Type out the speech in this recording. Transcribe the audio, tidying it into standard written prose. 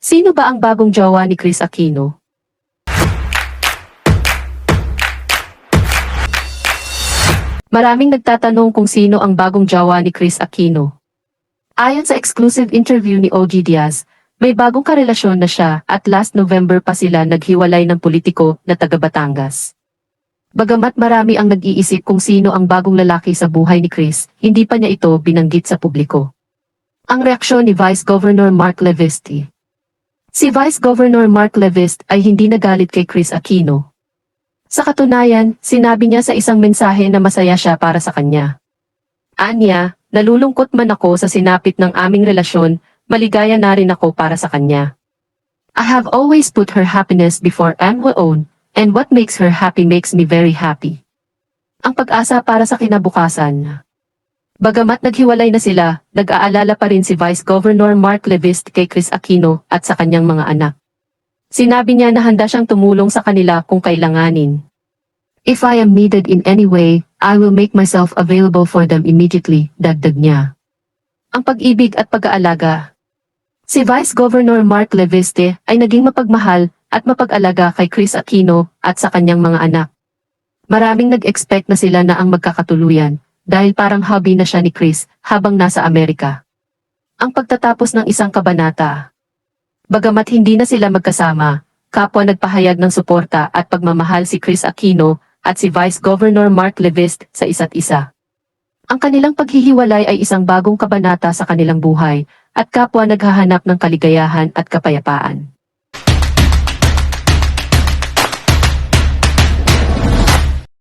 Sino ba ang bagong jowa ni Kris Aquino? Maraming nagtatanong kung sino ang bagong jowa ni Kris Aquino. Ayon sa exclusive interview ni OG Diaz, may bagong karelasyon na siya at last November pa sila naghiwalay ng politiko na taga Batangas. Bagamat marami ang nag-iisip kung sino ang bagong lalaki sa buhay ni Kris, hindi pa niya ito binanggit sa publiko. Ang reaksyon ni Vice Governor Mark Levesque. Si Vice Governor Mark Levesque ay hindi nagalit kay Kris Aquino. Sa katunayan, sinabi niya sa isang mensahe na masaya siya para sa kanya. Anya, nalulungkot man ako sa sinapit ng aming relasyon, maligaya na rin ako para sa kanya. I have always put her happiness before my own, and what makes her happy makes me very happy. Ang pag-asa para sa kinabukasan. Bagamat naghiwalay na sila, nag-aalala pa rin si Vice Governor Mark Levesque kay Kris Aquino at sa kanyang mga anak. Sinabi niya na handa siyang tumulong sa kanila kung kailanganin. If I am needed in any way, I will make myself available for them immediately, dagdag niya. Ang pag-ibig at pag-aalaga. Si Vice Governor Mark Levesque ay naging mapagmahal at mapag-alaga kay Kris Aquino at sa kanyang mga anak. Maraming nag-expect na sila na ang magkakatuluyan, dahil parang hobby na siya ni Kris habang nasa Amerika. Ang pagtatapos ng isang kabanata. Bagamat hindi na sila magkasama, kapwa nagpahayag ng suporta at pagmamahal si Kris Aquino at si Vice Governor Mark Levesque sa isa't isa. Ang kanilang paghihiwalay ay isang bagong kabanata sa kanilang buhay at kapwa naghahanap ng kaligayahan at kapayapaan.